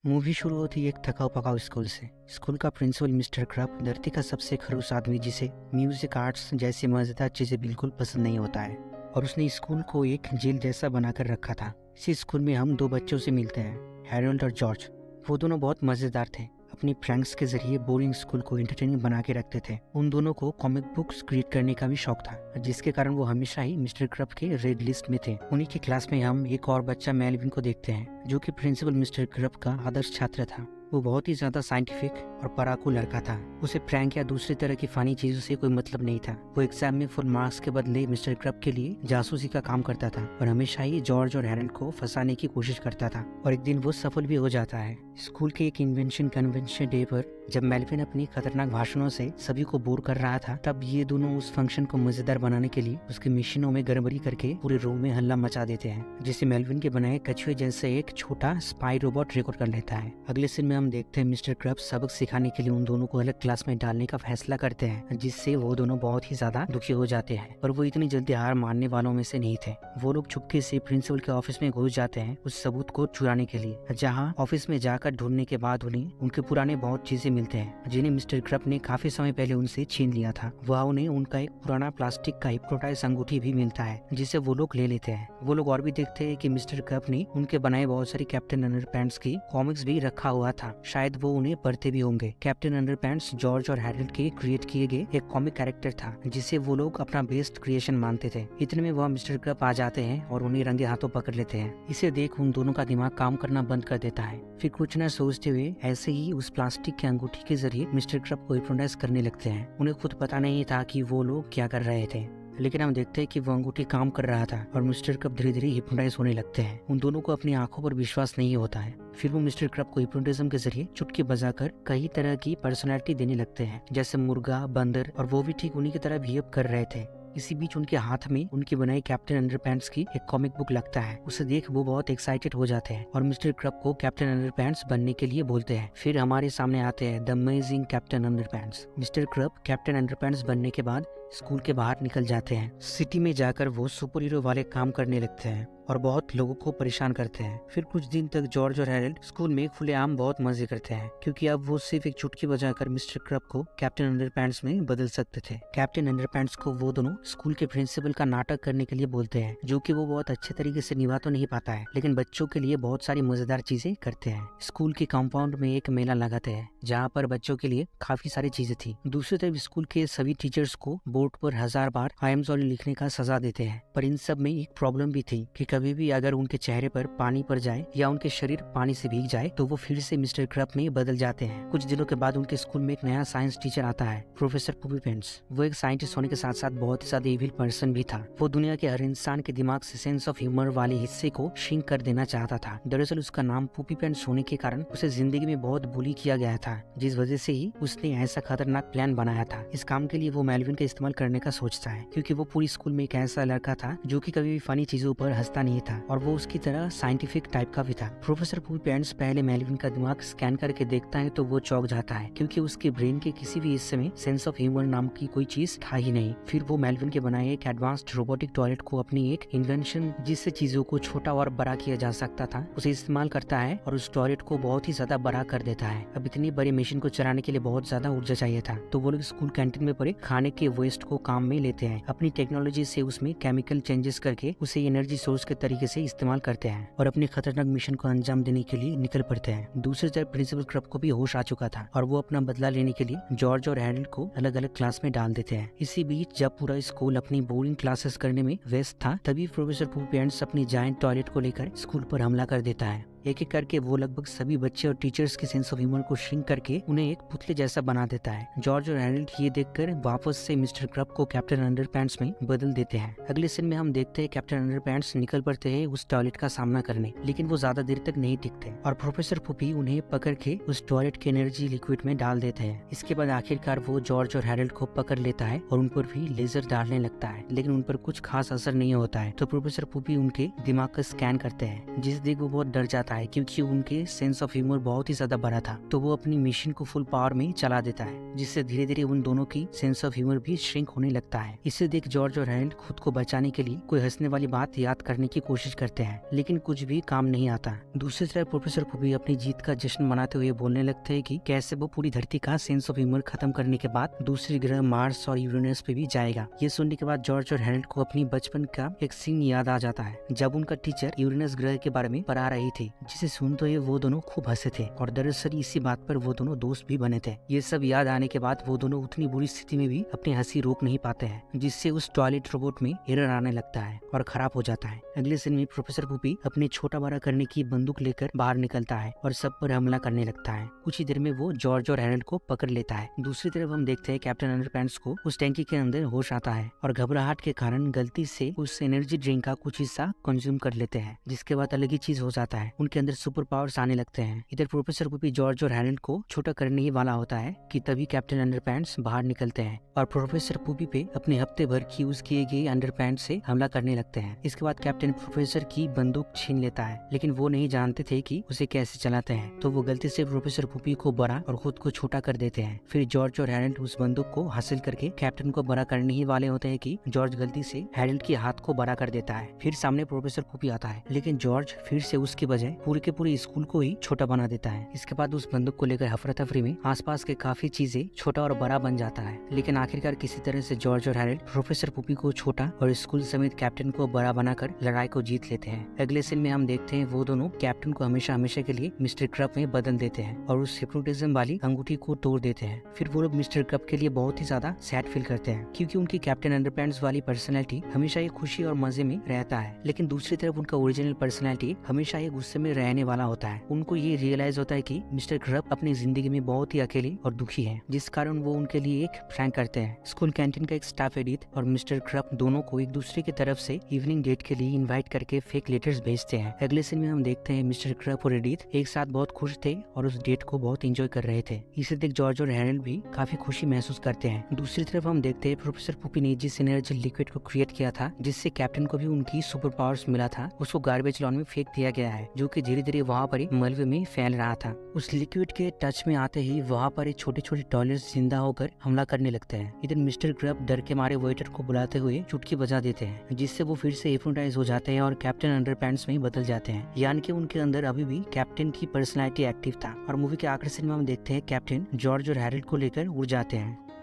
Movie शुरू होती है एक थकाऊ पकाऊ स्कूल से। स्कूल का प्रिंसिपल मिस्टर क्रप धरती का सबसे खड़ूस आदमी जिसे म्यूजिक आर्ट्स जैसी मजेदार चीजें बिल्कुल पसंद नहीं होता है, और उसने स्कूल को एक जेल जैसा बनाकर रखा था। इसी स्कूल में हम दो बच्चों से मिलते हैं, हैरोल्ड और जॉर्ज। वो दोनों बहुत मजेदार थे, अपनी प्रैंक्स के जरिए बोरिंग स्कूल को एंटरटेनिंग बना के रखते थे। उन दोनों को कॉमिक बुक्स क्रिएट करने का भी शौक था, जिसके कारण वो हमेशा ही मिस्टर क्रप के रेड लिस्ट में थे। उन्हीं की क्लास में हम एक और बच्चा मेलविन को देखते हैं, जो कि प्रिंसिपल मिस्टर क्रप का आदर्श छात्र था। वो बहुत ही ज्यादा साइंटिफिक और पढ़ाकू लड़का था। उसे प्रैंक या दूसरी तरह की फनी चीजों से कोई मतलब नहीं था। वो एग्जाम में फुल मार्क्स के बदले मिस्टर क्रप के लिए जासूसी का काम करता था और हमेशा ही जॉर्ज और हैरोल्ड को फंसाने की कोशिश करता था, और एक दिन वो सफल भी हो जाता है। स्कूल के एक इन्वेंशन कन्वेंशन डे पर जब मेलविन अपनी खतरनाक भाषणों से सभी को बोर कर रहा था, तब ये दोनों उस फंक्शन को मजेदार बनाने के लिए उसके मिशनों में गड़बड़ी करके पूरे रूम में हल्ला मचा देते हैं, जिसे मेलविन के बनाए कछुए जैसे एक छोटा स्पाई रोबोट रिकॉर्ड कर लेता है। अगले सीन में हम देखते हैं मिस्टर क्रप सबक सिखाने के लिए उन दोनों को अलग क्लास में डालने का फैसला करते हैं, जिससे वो दोनों बहुत ही ज्यादा दुखी हो जाते हैं। पर वो इतनी जल्दी हार मानने वालों में से नहीं थे। वो लोग चुपके से प्रिंसिपल के ऑफिस में घुस जाते हैं उस सबूत को चुराने के लिए, जहाँ ऑफिस में जाकर ढूंढने के बाद उन्हें उनके पुराने बहुत चीजें मिलते हैं, जिन्हें मिस्टर क्रप ने काफी समय पहले उनसे छीन लिया था। वह उन्हें उनका एक पुराना प्लास्टिक का हिप्नोटाइज अंगूठी भी मिलता है, जिसे वो लोग ले लेते हैं। वो लोग और भी देखते हैं कि मिस्टर क्रप ने उनके बनाए बहुत सारी कैप्टन अंडरपैंट्स की कॉमिक्स भी रखा हुआ था। शायद वो उन्हें पढ़ते भी होंगे। कैप्टन अंडरपैंट्स जॉर्ज और हैरोल्ड के क्रिएट किए गए एक कॉमिक कैरेक्टर था, जिसे वो लोग अपना बेस्ट क्रिएशन मानते थे। इतने में वह मिस्टर क्रप आ जाते हैं और उन्हें रंगे हाथों पकड़ लेते हैं। इसे देख उन दोनों का दिमाग काम करना बंद कर देता है। फिर कुछ न सोचते हुए ऐसे ही उस प्लास्टिक की अंगूठी के जरिए मिस्टर क्रप को हिप्नोटाइज करने लगते हैं। उन्हें खुद पता नहीं था कि वो लोग क्या कर रहे थे, लेकिन हम देखते हैं कि वो अंगूठी काम कर रहा था और मिस्टर क्रप धीरे धीरे हिप्नोटाइज होने लगते हैं। उन दोनों को अपनी आंखों पर विश्वास नहीं होता है। फिर वो मिस्टर क्रप को हिप्नोटिज्म के जरिए चुटकी बजाकर कई तरह की पर्सनैलिटी देने लगते हैं, जैसे मुर्गा, बंदर, और वो भी ठीक उन्हीं की तरह बिहेव कर रहे थे। इसी बीच उनके हाथ में उनकी बनाई कैप्टन अंडरपैंट्स की एक कॉमिक बुक लगता है। उसे देख वो बहुत एक्साइटेड हो जाते हैं और मिस्टर क्रप को कैप्टन अंडरपैंट्स बनने के लिए बोलते हैं। फिर हमारे सामने आते हैं the amazing Captain Underpants. Mister Krupp Captain Underpants बनने के बाद स्कूल के बाहर निकल जाते हैं। सिटी में जाकर वो सुपर हीरो वाले काम करने लगते हैं और बहुत लोगों को परेशान करते हैं। फिर कुछ दिन तक जॉर्ज और हैरोल्ड स्कूल में खुलेआम बहुत मजे करते हैं, क्योंकि अब वो सिर्फ एक चुटकी बजाकर मिस्टर क्रप को कैप्टन अंडरपैंट्स में बदल सकते थे। कैप्टन अंडरपैंट्स को वो दोनों स्कूल के प्रिंसिपल का नाटक करने के लिए बोलते हैं, जो कि वो बहुत अच्छे तरीके से निभा तो नहीं पाता है, लेकिन बच्चों के लिए बहुत सारी मजेदार चीजें करते हैं। स्कूल के कंपाउंड में एक मेला लगाते हैं, जहाँ पर बच्चों के लिए काफी सारी चीजें थी। दूसरी तरफ स्कूल के सभी टीचर्स को बोर्ड पर 1000 बार आई एम सॉरी लिखने का सजा देते हैं। पर इन सब में एक प्रॉब्लम भी थी कि कभी भी अगर उनके चेहरे पर पानी पड़ जाए या उनके शरीर पानी से भीग जाए तो वो फिर से मिस्टर क्रप में बदल जाते हैं। कुछ दिनों के बाद उनके स्कूल में एक नया साइंस टीचर आता है, प्रोफेसर पुपी पेंट्स। वो एक साइंटिस्ट होने के साथ साथ बहुत ही ज्यादा इविल पर्सन भी था। वो दुनिया के हर इंसान के दिमाग से सेंस ऑफ ह्यूमर वाले हिस्से को श्रिंक कर देना चाहता था। दरअसल उसका नाम पुपी पेंट्स होने के कारण उसे जिंदगी में बहुत बुली किया गया था, जिस वजह से ही उसने ऐसा खतरनाक प्लान बनाया था। इस काम के लिए वो मेलविन का इस्तेमाल करने का सोचता है, क्योंकि वो पूरी स्कूल में एक ऐसा लड़का था जो कि कभी भी फनी चीजों पर हंसता नहीं था, और वो उसकी तरह साइंटिफिक टाइप का भी था। प्रोफेसर पुपी पेंट्स पहले मेलविन का दिमाग स्कैन करके देखता है तो वो चौंक जाता है, क्योंकि उसके ब्रेन के किसी भी हिस्से में सेंस ऑफ ह्यूमर नाम की कोई चीज था ही नहीं। फिर वो मेलविन के बनाए एक एडवांस्ड रोबोटिक टॉयलेट को, अपनी एक इन्वेंशन जिससे चीजों को छोटा और बड़ा किया जा सकता था, उसे इस्तेमाल करता है और उस टॉयलेट को बहुत ही ज्यादा बड़ा कर देता है। अब इतनी बड़ी मशीन को चलाने के लिए बहुत ज्यादा ऊर्जा चाहिए था, तो वो लोग स्कूल कैंटीन में पड़े खाने के वेस्ट को काम में लेते हैं। अपनी टेक्नोलॉजी से उसमें केमिकल चेंजेस करके उसे एनर्जी सोर्स के तरीके से इस्तेमाल करते हैं और अपने खतरनाक मिशन को अंजाम देने के लिए निकल पड़ते हैं। दूसरी तरफ प्रिंसिपल क्रप को भी होश आ चुका था और वो अपना बदला लेने के लिए जॉर्ज और हैरोल्ड को अलग अलग क्लास में डाल देते हैं। इसी बीच जब पूरा स्कूल अपनी बोरिंग क्लासेस करने में व्यस्त था, तभी प्रोफेसर पुपी पेंट्स अपनी जायंट टॉयलेट को लेकर स्कूल पर हमला कर देता है। एक एक करके वो लगभग सभी बच्चे और टीचर्स के सेंस ऑफ ह्यूमर को श्रिंक करके उन्हें एक पुतले जैसा बना देता है। जॉर्ज और हैरोल्ड ये देखकर वापस से मिस्टर क्रप को कैप्टन अंडरपैंट्स में बदल देते हैं। अगले सीन में हम देखते हैं कैप्टन अंडरपैंट्स निकल पड़ते हैं उस टॉयलेट का सामना करने, लेकिन वो ज्यादा देर तक नहीं टिकते और प्रोफेसर पुपी उन्हें पकड़ के उस टॉयलेट के एनर्जी लिक्विड में डाल देते हैं। इसके बाद आखिरकार वो जॉर्ज और हैरोल्ड को पकड़ लेता है और उन पर भी लेजर डालने लगता है, लेकिन उन पर कुछ खास असर नहीं होता है। तो प्रोफेसर पुपी उनके दिमाग का स्कैन करते हैं, जिस देख वो बहुत डर जाता जाता है क्योंकि उनके सेंस ऑफ ह्यूमर बहुत ही ज्यादा बड़ा था। तो वो अपनी मिशन को फुल पावर में चला देता है, जिससे धीरे धीरे उन दोनों की सेंस ऑफ ह्यूमर भी श्रिंक होने लगता है। इसे देख जॉर्ज और हैरोल्ड खुद को बचाने के लिए कोई हंसने वाली बात याद करने की कोशिश करते हैं, लेकिन कुछ भी काम नहीं आता। दूसरी तरफ प्रोफेसर पुपी अपनी जीत का जश्न मनाते हुए बोलने लगते हैं कि कैसे वो पूरी धरती का सेंस ऑफ ह्यूमर खत्म करने के बाद दूसरे ग्रह मार्स और यूरेनस पे भी जाएगा। ये सुनने के बाद जॉर्ज और हैरोल्ड को अपनी बचपन का एक सीन याद आ जाता है, जब उनका टीचर यूरेनस ग्रह के बारे में पढ़ा रही थी, जिसे सुनते हुए वो दोनों खूब हंसे थे और दरअसल इसी बात पर वो दोनों दोस्त भी बने थे। ये सब याद आने के बाद वो दोनों उतनी बुरी स्थिति में भी अपनी हंसी रोक नहीं पाते हैं, जिससे उस टॉयलेट रोबोट में एरर आने लगता है और खराब हो जाता है। अगले सीन में प्रोफेसर पुपी अपने छोटा बड़ा करने की बंदूक लेकर बाहर निकलता है और सब पर हमला करने लगता है। कुछ ही देर में वो जॉर्ज और हैरोल्ड को पकड़ लेता है। दूसरी तरफ हम देखते हैं कैप्टन अंडरपैंट्स को उस टैंकी के अंदर होश आता है और घबराहट के कारण गलती से उस एनर्जी ड्रिंक का कुछ हिस्सा कंज्यूम कर लेते हैं, जिसके बाद अलग ही चीज हो जाता है, उनके अंदर सुपर पावर्स आने लगते हैं। इधर प्रोफेसर पुपी जॉर्ज और हैरोल्ड को छोटा करने ही वाला होता है कि तभी कैप्टन अंडरपैंट्स बाहर निकलते हैं और प्रोफेसर पुपी पे अपने हफ्ते भर की यूज किए गए अंडरपैंट्स से हमला करने लगते हैं। इसके बाद कैप्टन प्रोफेसर की बंदूक छीन लेता है, लेकिन वो नहीं जानते थे कि उसे कैसे चलाते हैं, तो वो गलती से प्रोफेसर पुपी को बड़ा और खुद को छोटा कर देते हैं। फिर जॉर्ज और हैरोल्ड उस बंदूक को हासिल करके कैप्टन को बड़ा करने ही वाले होते हैं कि जॉर्ज गलती से हैरोल्ड के हाथ को बड़ा कर देता है। फिर सामने प्रोफेसर पुपी आता है, लेकिन जॉर्ज फिर से उसके बजाय पूरे के पूरे स्कूल को ही छोटा बना देता है। इसके बाद उस बंदूक को लेकर हफरा तफरी में आसपास के काफी चीजें छोटा और बड़ा बन जाता है, लेकिन आखिरकार किसी तरह से जॉर्ज और हैरोल्ड प्रोफेसर पुपी को छोटा और स्कूल समेत कैप्टन को बड़ा बनाकर लड़ाई को जीत लेते हैं। अगले सीन में हम देखते हैं वो दोनों कैप्टन को हमेशा हमेशा के लिए मिस्टर क्रब में बदल देते हैं और उस हिप्नोटिज्म वाली अंगूठी को तोड़ देते हैं। फिर वो लोग मिस्टर क्रब के लिए बहुत ही ज्यादा सैड फील करते हैं, क्योंकि उनकी कैप्टन अंडरपैंट्स वाली पर्सनैलिटी हमेशा ही खुशी और मजे में रहता है, लेकिन दूसरी तरफ उनका ओरिजिनल पर्सनैलिटी हमेशा ही गुस्से में रहने वाला होता है। उनको ये रियलाइज होता है कि मिस्टर क्रब अपनी जिंदगी में बहुत ही अकेले और दुखी है, जिस कारण वो उनके लिए एक प्रैंक करते हैं। स्कूल कैंटीन का एक स्टाफ एडिथ और मिस्टर क्रब दोनों को एक दूसरे की तरफ से इवनिंग डेट के लिए इनवाइट करके फेक लेटर्स भेजते हैं। अगले सीन में हम देखते हैं मिस्टर क्रब और एडिथ एक साथ बहुत खुश थे और उस डेट को बहुत एंजॉय कर रहे थे। इसे देख जॉर्ज और हैरोल्ड भी काफी खुशी महसूस करते हैं। दूसरी तरफ हम देखते हैं प्रोफेसर पुपी ने जिस एनर्जी लिक्विड को क्रिएट किया था, जिससे कैप्टन को भी उनकी सुपर पावर्स मिला था, उसको गार्बेज लॉन में फेंक दिया गया है, जो कि धीरे धीरे वहाँ पर मलबे में फैल रहा था। उस लिक्विड के टच में आते ही वहाँ पर छोटे छोटे टॉयलेट्स जिंदा होकर हमला करने लगते हैं। इधर मिस्टर क्रब डर के मारे वेटर को बुलाते हुए चुटकी बजा देते हैं, जिससे वो फिर से हिप्नोटाइज हो जाते हैं और कैप्टन अंडरपैंट्स में बदल जाते हैं, यानी कि उनके अंदर अभी भी कैप्टन की पर्सनैलिटी एक्टिव था। और मूवी के आखिरी सीन में हम देखते हैं कैप्टन जॉर्ज और हैरोल्ड को लेकर उड़ जाते हैं।